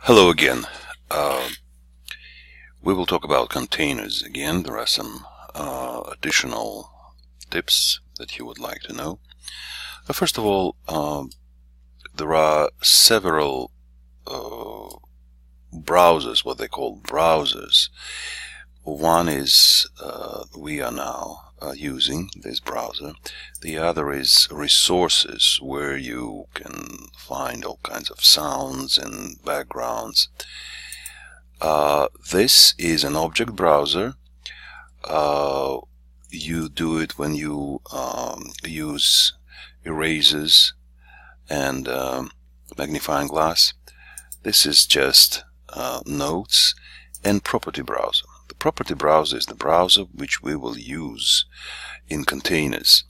Hello again. We will talk about containers again. There are some additional tips that you would like to know. First of all, there are several browsers, what they call browsers. One is we are now using this browser. The other is resources, where you can find all kinds of sounds and backgrounds. This is an object browser. You do it when you use erasers and magnifying glass. This is just notes and property browser. The property browser is the browser which we will use in containers.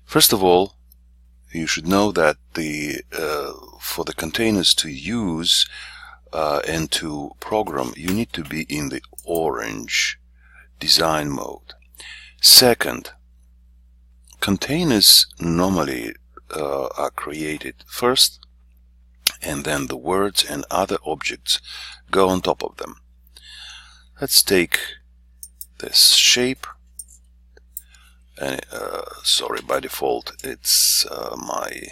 First of all, you should know that for the containers to use and to program, you need to be in the orange design mode. Second, containers normally are created first, and then the words and other objects go on top of them. Let's take this shape. Sorry, by default it's my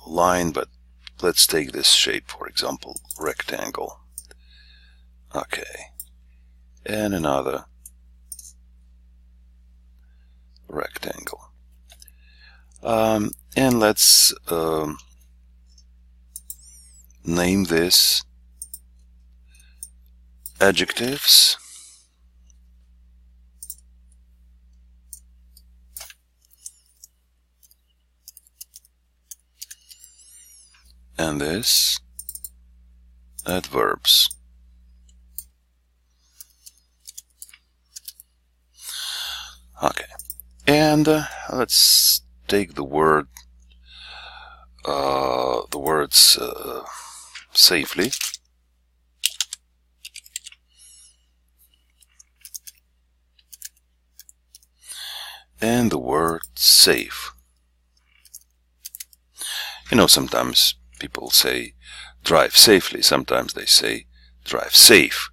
line, but let's take this shape, for example, rectangle. Okay, and another rectangle. And let's name this adjectives. And this adverbs. Okay, and let's take the words safely. And the word safe. You know, sometimes people say drive safely, sometimes they say drive safe.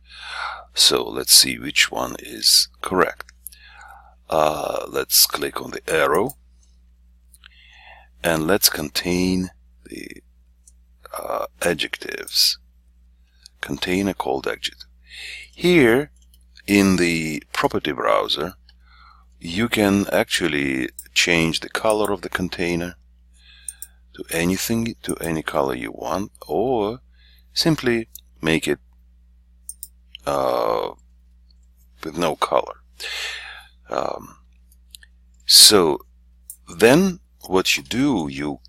So let's see which one is correct. Let's click on the arrow and let's contain the adjectives. Container called adjective. Here in the property browser, you can actually change the color of the container to anything, to any color you want, or simply make it with no color. So then what you do, you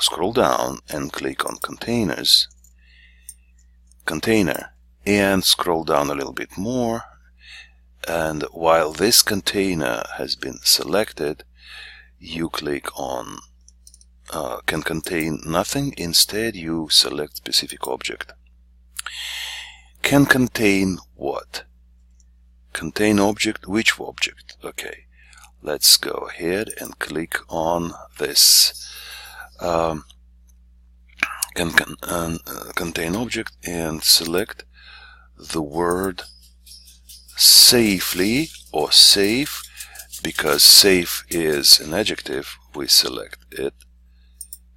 scroll down and click on containers, container, and scroll down a little bit more, and while this container has been selected, you click on can contain nothing. Instead you select specific object. Can contain what? Contain object. Which object? Okay, let's go ahead and click on this contain object and select the word safely or safe. Because safe is an adjective, we select it,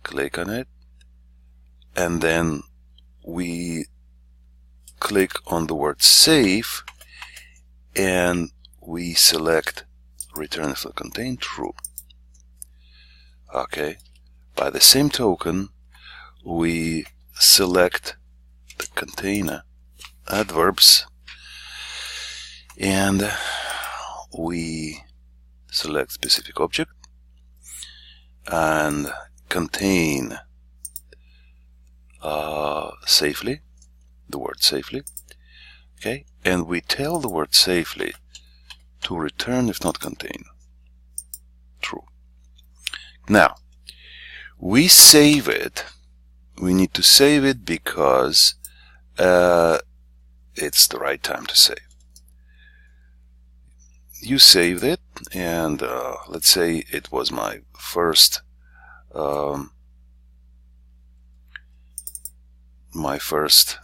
click on it, and then we click on the word safe and we select return if contain true. Okay, by the same token we select the container adverbs and we select specific object and contain safely, the word safely. Okay, and we tell the word safely to return if not contain true. Now we save it. We need to save it because it's the right time to save. You saved it, and let's say it was my first my first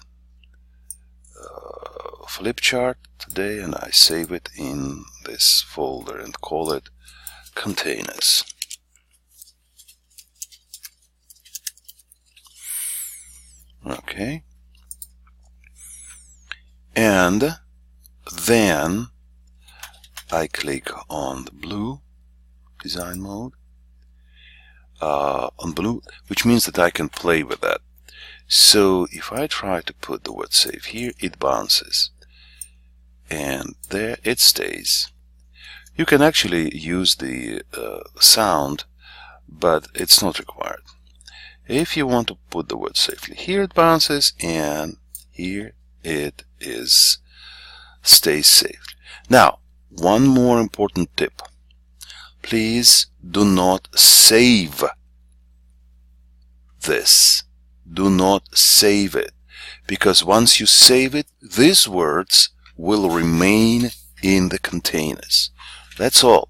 flip chart today, and I save it in this folder and call it containers. Okay, and then I click on the blue design mode, on blue, which means that I can play with that. So if I try to put the word save here, it bounces, and there it stays. You can actually use the sound, but it's not required. If you want to put the word safely, here it bounces, and here it stays safe. Now, one more important tip. Please do not save this. Do not save it, because once you save it, these words will remain in the containers. That's all.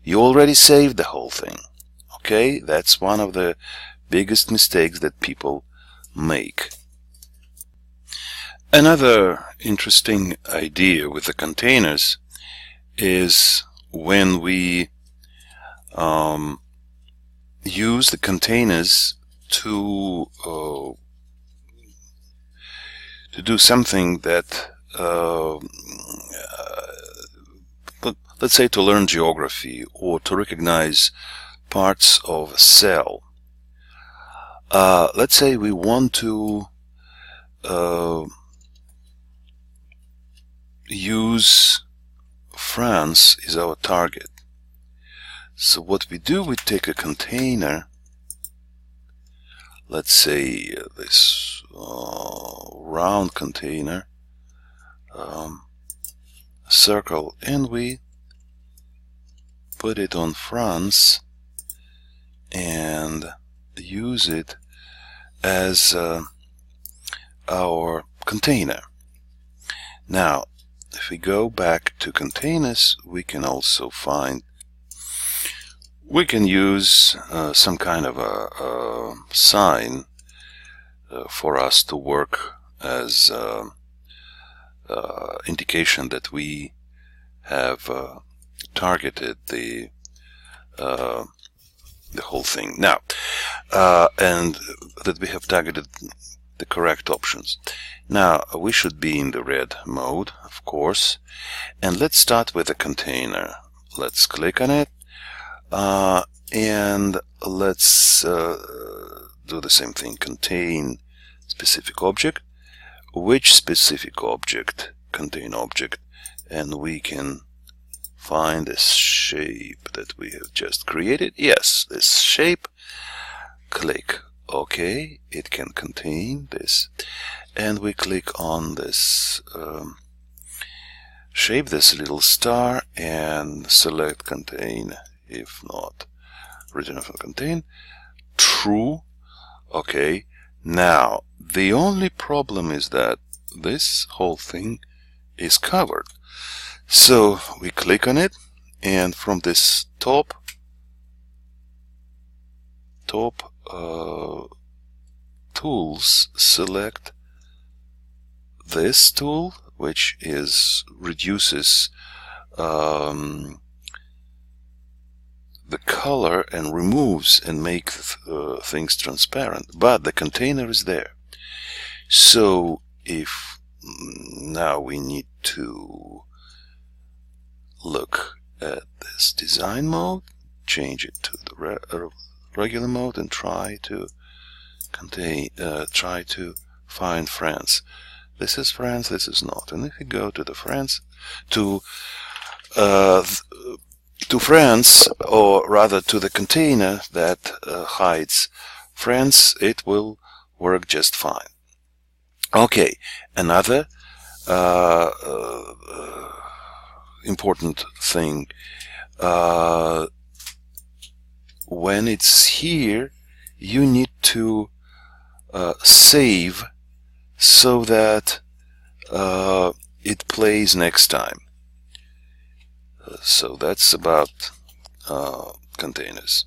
You already saved the whole thing. Okay? That's one of the biggest mistakes that people make. Another interesting idea with the containers is when we use the containers to do something that, let's say, to learn geography or to recognize parts of a cell. Let's say we want to use France as our target. So what we do, we take a container, let's say this round container, circle, and we put it on France and use it as our container. Now, if we go back to containers, we can also find, we can use some kind of a sign for us to work as indication that we have targeted the whole thing. Now, and that we have targeted the correct options. Now, we should be in the red mode, of course, and let's start with a container. Let's click on it, and let's do the same thing. Contain specific object. Which specific object? Contain object, and we can find this shape that we have just created. Yes, this shape. Click OK. It can contain this, and we click on this shape, this little star, and select contain. If not, return from contain. True. Okay. Now, the only problem is that this whole thing is covered. So we click on it, and from this top tools, select this tool, which reduces the color and removes and makes things transparent, but the container is there. So if now we need to look at this design mode, change it to the regular mode, and try to find France. This is France, this is not. And if we go to the France, to France, or rather to the container that hides France, it will work just fine. Okay, another important thing, when it's here, you need to save so that it plays next time. So that's about containers.